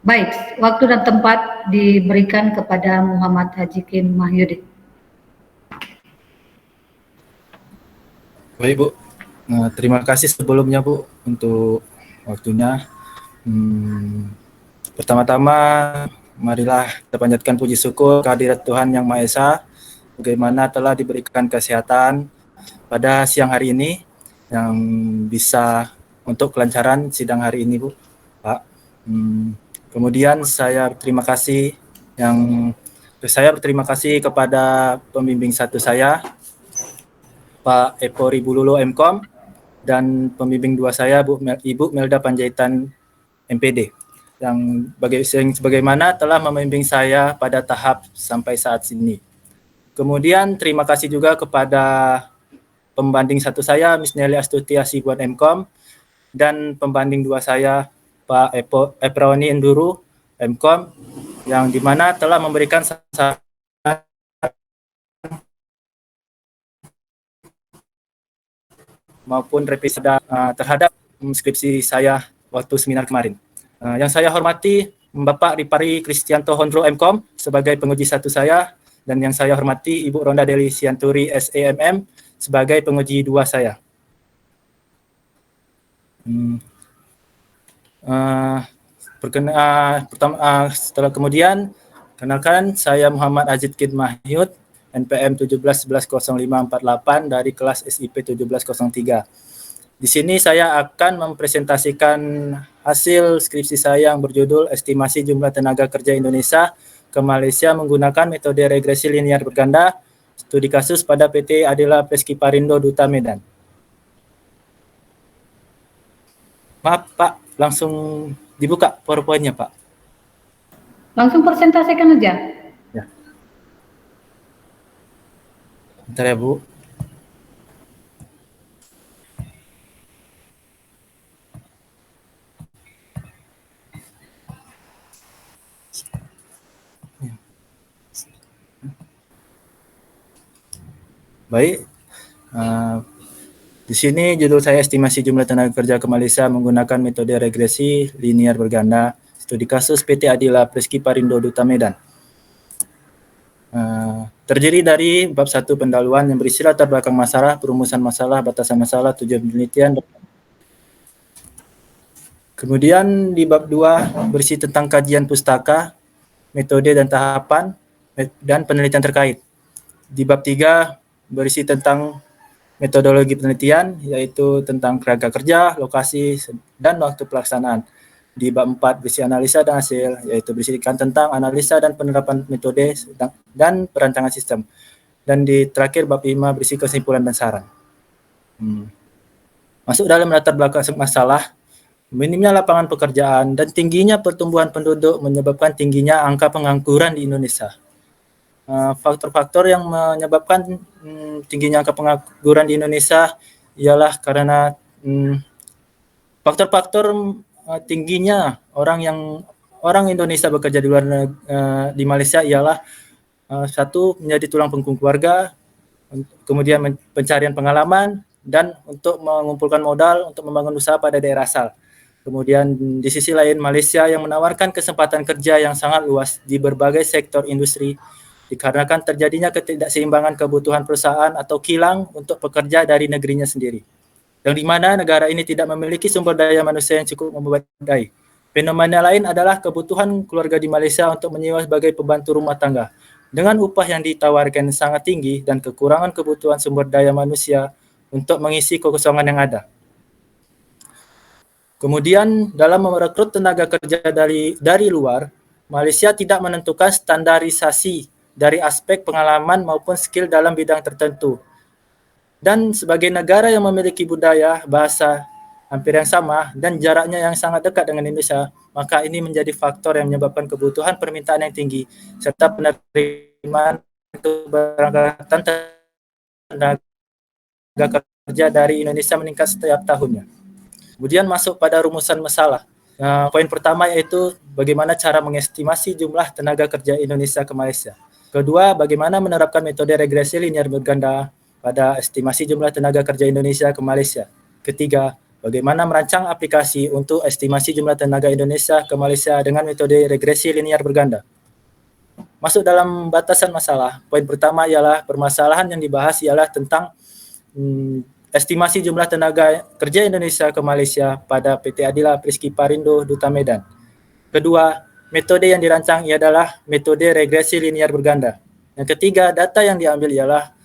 Baik, waktu dan tempat diberikan kepada Muhammad Haji Kim Mahyudin. Baik Bu, terima kasih sebelumnya Bu untuk waktunya. Pertama-tama marilah kita panjatkan puji syukur kehadirat Tuhan Yang Maha Esa, bagaimana telah diberikan kesehatan pada siang hari ini yang bisa untuk kelancaran sidang hari ini Bu, Pak. Kemudian saya berterima kasih kepada pembimbing satu saya, Pak Eko Ribululo MKOM, dan pembimbing dua saya, Ibu Melda Panjaitan MPD, yang sebagaimana telah membimbing saya pada tahap sampai saat ini. Kemudian terima kasih juga kepada pembanding satu saya, Miss Nelly Astuti Hasibuan MKOM, dan pembanding dua saya, Pak Eproni Enduru MKOM, yang dimana telah memberikan saran maupun revisi terhadap skripsi saya waktu seminar kemarin. Yang saya hormati Bapak Ripari Kristianto Hondro MKOM sebagai penguji satu saya, dan yang saya hormati Ibu Ronda Deli Sianturi SEMM sebagai penguji dua saya. Setelah kemudian, kenalkan saya Muhammad Azid Kid Mahyud, NPM 17110548 dari kelas SIP 1703. Di sini saya akan mempresentasikan hasil skripsi saya yang berjudul Estimasi Jumlah Tenaga Kerja Indonesia ke Malaysia menggunakan metode regresi linear berganda, studi kasus pada PT Adela Preski Parindo Duta Medan. Maaf Pak, langsung dibuka PowerPoint-nya Pak. Langsung presentasikan aja. Ya. Bentar ya Bu. Baik, di sini judul saya estimasi jumlah tenaga kerja ke Malaysia menggunakan metode regresi linear berganda, studi kasus PT Adila Preski Parindo Duta Medan. Terdiri dari bab 1 pendahuluan yang berisi latar belakang masalah, perumusan masalah, batasan masalah, tujuan penelitian. Kemudian di bab 2 berisi tentang kajian pustaka, metode dan tahapan, dan penelitian terkait. Di bab 3 berisi tentang metodologi penelitian, yaitu tentang kerangka kerja, lokasi, dan waktu pelaksanaan. Di bab 4 berisi analisa dan hasil, yaitu berisikan tentang analisa dan penerapan metode dan perancangan sistem. Dan di terakhir bab 5 berisi kesimpulan dan saran. Masuk dalam latar belakang masalah, minimnya lapangan pekerjaan dan tingginya pertumbuhan penduduk menyebabkan tingginya angka pengangguran di Indonesia. Faktor-faktor yang menyebabkan tingginya angka pengangguran di Indonesia ialah karena faktor-faktor tingginya orang Indonesia bekerja di Malaysia ialah satu, menjadi tulang punggung keluarga, kemudian pencarian pengalaman, dan untuk mengumpulkan modal untuk membangun usaha pada daerah asal. Kemudian di sisi lain, Malaysia yang menawarkan kesempatan kerja yang sangat luas di berbagai sektor industri dikarenakan terjadinya ketidakseimbangan kebutuhan perusahaan atau kilang untuk pekerja dari negerinya sendiri, yang di mana negara ini tidak memiliki sumber daya manusia yang cukup memadai. Fenomena lain adalah kebutuhan keluarga di Malaysia untuk menyewa sebagai pembantu rumah tangga dengan upah yang ditawarkan sangat tinggi dan kekurangan kebutuhan sumber daya manusia untuk mengisi kekosongan yang ada. Kemudian dalam merekrut tenaga kerja dari luar, Malaysia tidak menentukan standarisasi dari aspek pengalaman maupun skill dalam bidang tertentu. Dan sebagai negara yang memiliki budaya, bahasa hampir yang sama dan jaraknya yang sangat dekat dengan Indonesia, maka ini menjadi faktor yang menyebabkan kebutuhan permintaan yang tinggi serta penerimaan keberangkatan tenaga kerja dari Indonesia meningkat setiap tahunnya. Kemudian masuk pada rumusan masalah. Poin pertama yaitu bagaimana cara mengestimasi jumlah tenaga kerja Indonesia ke Malaysia. Kedua, bagaimana menerapkan metode regresi linear berganda pada estimasi jumlah tenaga kerja Indonesia ke Malaysia. Ketiga, bagaimana merancang aplikasi untuk estimasi jumlah tenaga Indonesia ke Malaysia dengan metode regresi linear berganda. Masuk dalam batasan masalah, poin pertama ialah permasalahan yang dibahas ialah tentang estimasi jumlah tenaga kerja Indonesia ke Malaysia pada PT Adila Priski Parindo Duta Medan. Kedua, metode yang dirancang ialah metode regresi linear berganda. Yang ketiga, data yang diambil ialah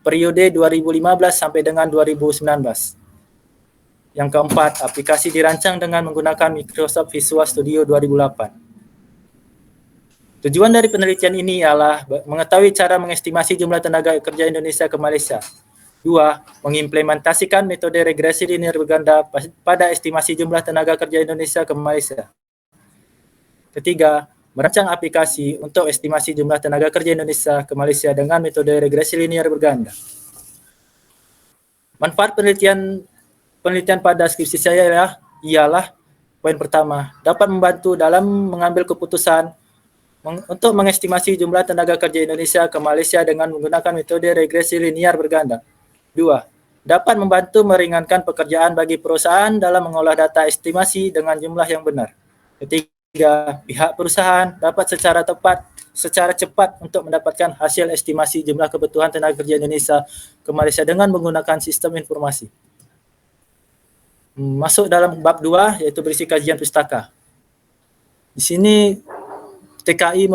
periode 2015 sampai dengan 2019. Yang keempat, aplikasi dirancang dengan menggunakan Microsoft Visual Studio 2008. Tujuan dari penelitian ini ialah mengetahui cara mengestimasi jumlah tenaga kerja Indonesia ke Malaysia. Dua, mengimplementasikan metode regresi linear berganda pada estimasi jumlah tenaga kerja Indonesia ke Malaysia. Ketiga, merancang aplikasi untuk estimasi jumlah tenaga kerja Indonesia ke Malaysia dengan metode regresi linear berganda. Manfaat penelitian pada skripsi saya ialah poin pertama, dapat membantu dalam mengambil keputusan untuk mengestimasi jumlah tenaga kerja Indonesia ke Malaysia dengan menggunakan metode regresi linear berganda. Dua, dapat membantu meringankan pekerjaan bagi perusahaan dalam mengolah data estimasi dengan jumlah yang benar. Ketiga, pihak perusahaan dapat secara cepat untuk mendapatkan hasil estimasi jumlah kebutuhan tenaga kerja Indonesia ke Malaysia dengan menggunakan sistem informasi. Masuk dalam bab 2, yaitu berisi kajian pustaka. Di sini TKI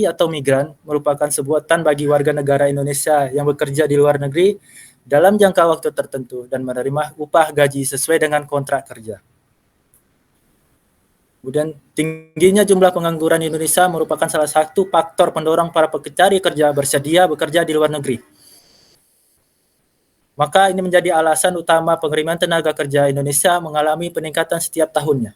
atau migran merupakan sebutan bagi warga negara Indonesia yang bekerja di luar negeri dalam jangka waktu tertentu dan menerima upah gaji sesuai dengan kontrak kerja. Kemudian tingginya jumlah pengangguran di Indonesia merupakan salah satu faktor pendorong para pencari kerja bersedia bekerja di luar negeri. Maka ini menjadi alasan utama pengiriman tenaga kerja Indonesia mengalami peningkatan setiap tahunnya.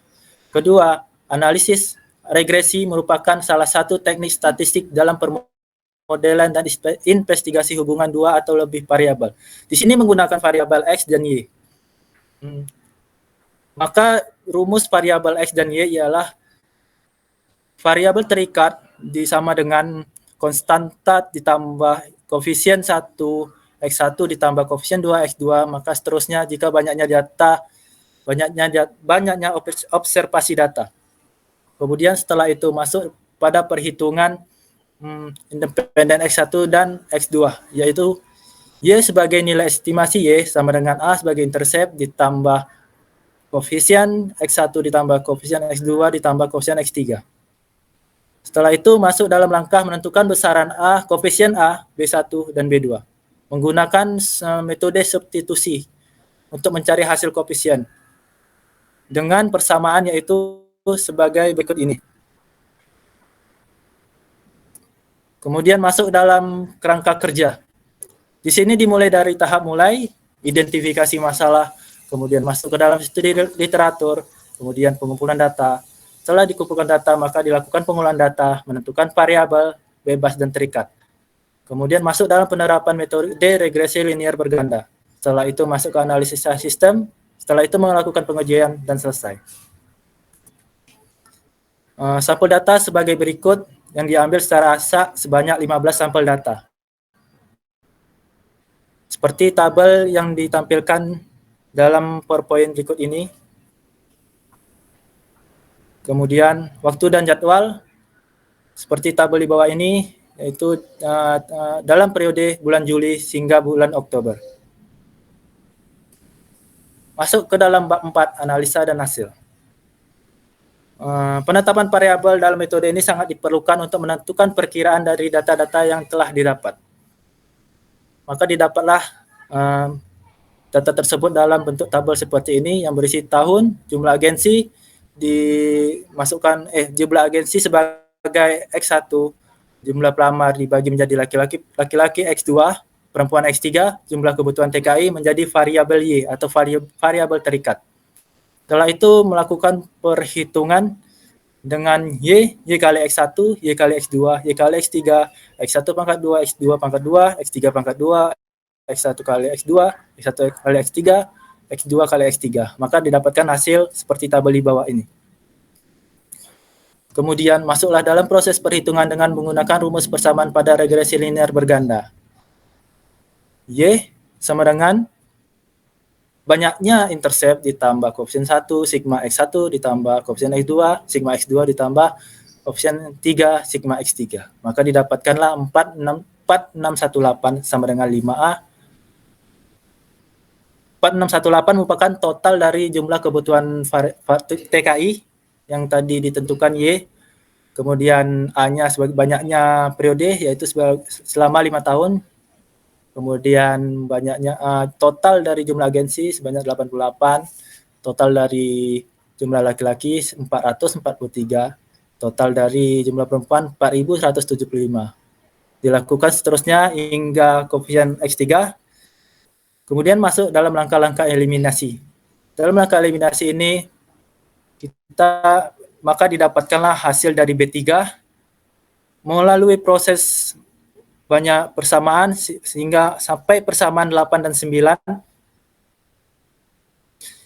Kedua, analisis regresi merupakan salah satu teknik statistik dalam permodelan dan investigasi hubungan dua atau lebih variabel. Di sini menggunakan variabel X dan Y. Maka rumus variabel X dan Y ialah variabel terikat disama dengan konstanta ditambah koefisien 1 X1 ditambah koefisien 2 X2, maka seterusnya jika banyaknya observasi data. Kemudian setelah itu masuk pada perhitungan independen X1 dan X2, yaitu Y sebagai nilai estimasi Y sama dengan A sebagai intercept ditambah koefisien X1 ditambah koefisien X2 ditambah koefisien X3. Setelah itu masuk dalam langkah menentukan besaran A, koefisien A, B1 dan B2 menggunakan metode substitusi untuk mencari hasil koefisien dengan persamaan yaitu sebagai berikut ini. Kemudian masuk dalam kerangka kerja. Di sini dimulai dari tahap mulai, identifikasi masalah, kemudian masuk ke dalam studi literatur, kemudian pengumpulan data. Setelah dikumpulkan data, maka dilakukan pengolahan data, menentukan variabel, bebas dan terikat. Kemudian masuk dalam penerapan metode regresi linear berganda. Setelah itu masuk ke analisis sistem, setelah itu melakukan pengujian dan selesai. Sampel data sebagai berikut yang diambil secara ASA sebanyak 15 sampel data. Seperti tabel yang ditampilkan dalam PowerPoint berikut ini. Kemudian waktu dan jadwal seperti tabel di bawah ini, yaitu dalam periode bulan Juli hingga bulan Oktober. Masuk ke dalam bab 4, analisa dan hasil. Penetapan variabel dalam metode ini sangat diperlukan untuk menentukan perkiraan dari data-data yang telah didapat. Maka didapatlah data tersebut dalam bentuk tabel seperti ini yang berisi tahun, jumlah agensi jumlah agensi sebagai X1, jumlah pelamar dibagi menjadi laki-laki X2, perempuan X3, jumlah kebutuhan TKI menjadi variabel Y atau variabel terikat. Setelah itu melakukan perhitungan dengan Y kali X1, Y kali X2, Y kali X3, X1 pangkat 2, X2 pangkat 2, X3 pangkat 2, X1 kali X2, X1 kali X3, X2 kali X3. Maka didapatkan hasil seperti tabel di bawah ini. Kemudian masuklah dalam proses perhitungan dengan menggunakan rumus persamaan pada regresi linear berganda. Y sama dengan banyaknya intercept ditambah koefisien 1, sigma X1 ditambah koefisien X2, sigma X2 ditambah koefisien 3, sigma X3. Maka didapatkanlah 4618 sama dengan 5A. 4618 merupakan total dari jumlah kebutuhan TKI yang tadi ditentukan Y, kemudian A-nya sebagai banyaknya periode yaitu selama 5 tahun, kemudian banyaknya total dari jumlah agensi sebanyak 88, total dari jumlah laki-laki 443, total dari jumlah perempuan 4175. Dilakukan seterusnya hingga koefisien X3. Kemudian masuk dalam langkah-langkah eliminasi. Dalam langkah eliminasi ini maka didapatkanlah hasil dari B3 melalui proses banyak persamaan sehingga sampai persamaan 8 dan 9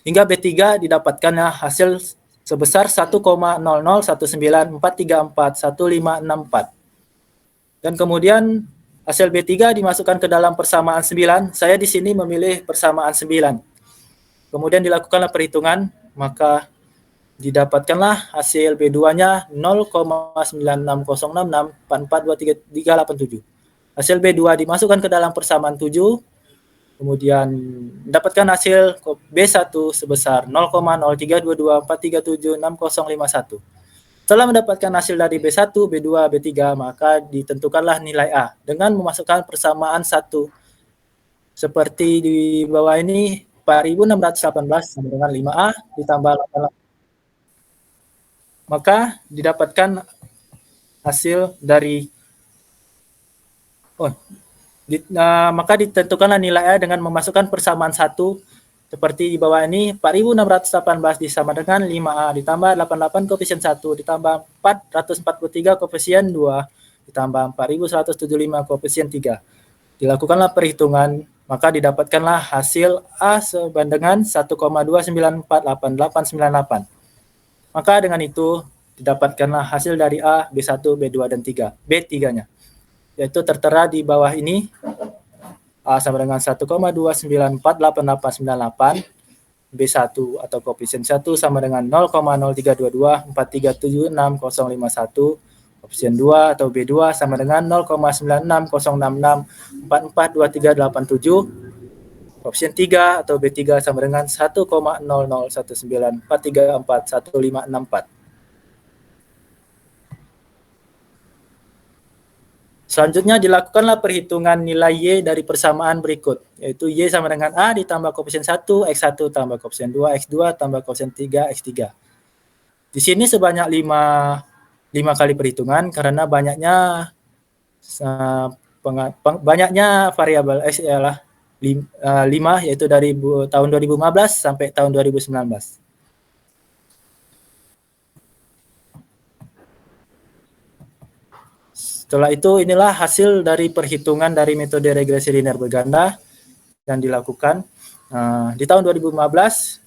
hingga B3 didapatkannya hasil sebesar 1,0019434154. Dan kemudian hasil B3 dimasukkan ke dalam persamaan 9. Saya di sini memilih persamaan 9. Kemudian dilakukanlah perhitungan, maka didapatkanlah hasil B2-nya 0,9606642387. Hasil B2 dimasukkan ke dalam persamaan 7, kemudian mendapatkan hasil B1 sebesar 0,032243765051. Setelah mendapatkan hasil dari B1, B2, B3, maka ditentukanlah nilai A dengan memasukkan persamaan 1. Seperti di bawah ini, 4618 sama dengan 5A ditambah 88. Maka didapatkan hasil dari maka ditentukanlah nilai A dengan memasukkan persamaan 1 seperti di bawah ini, 4618 disama dengan 5A ditambah 88 koefisien 1 ditambah 443 koefisien 2 ditambah 4175 koefisien 3. Dilakukanlah perhitungan, maka didapatkanlah hasil A sebanding dengan 1,29488898. Maka dengan itu didapatkanlah hasil dari A, B1, B2, dan B3-nya. Yaitu tertera di bawah ini. A sama dengan 1,29488898, B1 atau koefisien 1 sama dengan 0,032243765051, koefisien 2 atau B2 sama dengan 0,9606642387, koefisien 3 atau B3 sama dengan 1,001943441564. Selanjutnya dilakukanlah perhitungan nilai Y dari persamaan berikut, yaitu Y sama dengan A ditambah koefisien 1, X1 tambah koefisien 2, X2 tambah koefisien 3, X3. Di sini sebanyak 5 kali perhitungan karena banyaknya variabel X ialah 5, yaitu dari tahun 2015 sampai tahun 2019. Setelah itu, inilah hasil dari perhitungan dari metode regresi linear berganda yang dilakukan. Di tahun 2015,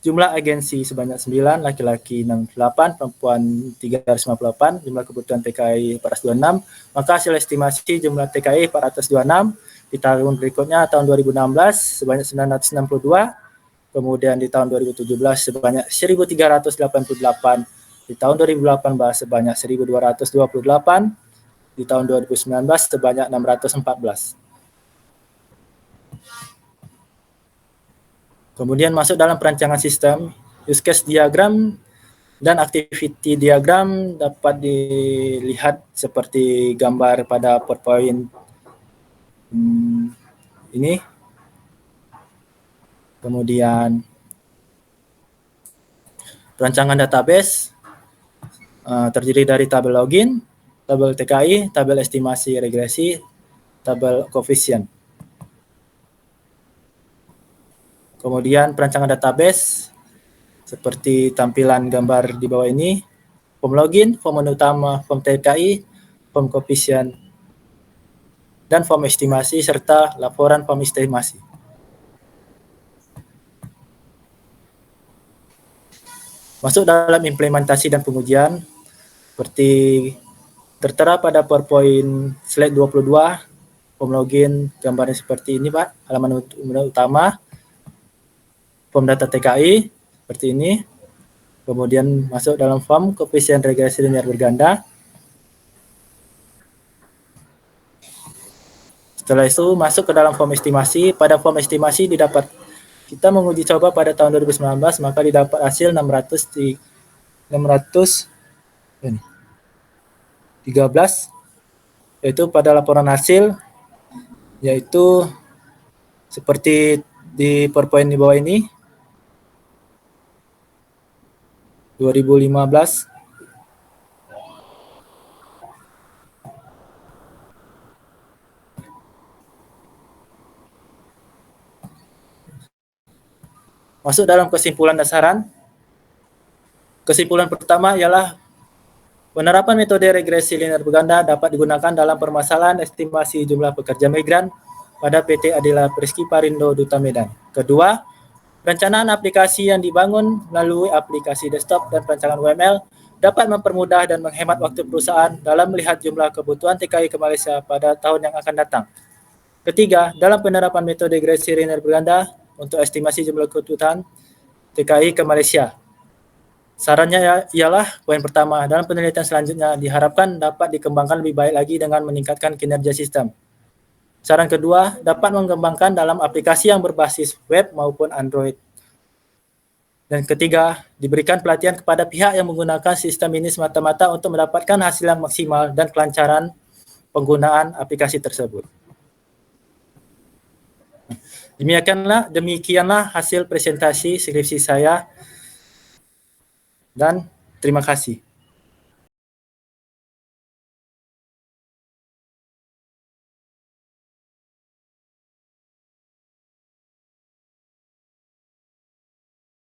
jumlah agensi sebanyak 9, laki-laki 68, perempuan 358, jumlah kebutuhan TKI 426, maka hasil estimasi jumlah TKI 426, di tahun berikutnya, tahun 2016, sebanyak 962, kemudian di tahun 2017 sebanyak 1.388, di tahun 2018 sebanyak 1.228, di tahun 2019 sebanyak 614. Kemudian masuk dalam perancangan sistem, use case diagram dan activity diagram dapat dilihat seperti gambar pada PowerPoint ini. Kemudian perancangan database terdiri dari tabel login, tabel TKI, tabel estimasi regresi, tabel koefisien. Kemudian perancangan database seperti tampilan gambar di bawah ini, form login, form menu utama, form TKI, form koefisien, dan form estimasi serta laporan form estimasi. Masuk dalam implementasi dan pengujian seperti tertera pada PowerPoint slide 22, form login gambarnya seperti ini Pak, halaman utama. form data TKI seperti ini. Kemudian masuk dalam form koefisien regresi linear berganda. Setelah itu masuk ke dalam form estimasi. Pada form estimasi didapat, kita menguji coba pada tahun 2019, maka didapat hasil 613, yaitu pada laporan hasil, yaitu seperti di PowerPoint di bawah ini, 2015. Masuk dalam kesimpulan dasaran. Kesimpulan pertama ialah penerapan metode regresi linear berganda dapat digunakan dalam permasalahan estimasi jumlah pekerja migran pada PT Adila Priski Parindo Duta Medan. Kedua, perencanaan aplikasi yang dibangun melalui aplikasi desktop dan perancangan UML dapat mempermudah dan menghemat waktu perusahaan dalam melihat jumlah kebutuhan TKI ke Malaysia pada tahun yang akan datang. Ketiga, dalam penerapan metode regresi linear berganda untuk estimasi jumlah kebutuhan TKI ke Malaysia, sarannya ialah poin pertama, dalam penelitian selanjutnya diharapkan dapat dikembangkan lebih baik lagi dengan meningkatkan kinerja sistem. Saran kedua, dapat mengembangkan dalam aplikasi yang berbasis web maupun Android. Dan ketiga, diberikan pelatihan kepada pihak yang menggunakan sistem ini semata-mata untuk mendapatkan hasil yang maksimal dan kelancaran penggunaan aplikasi tersebut. Demikianlah hasil presentasi skripsi saya, dan terima kasih.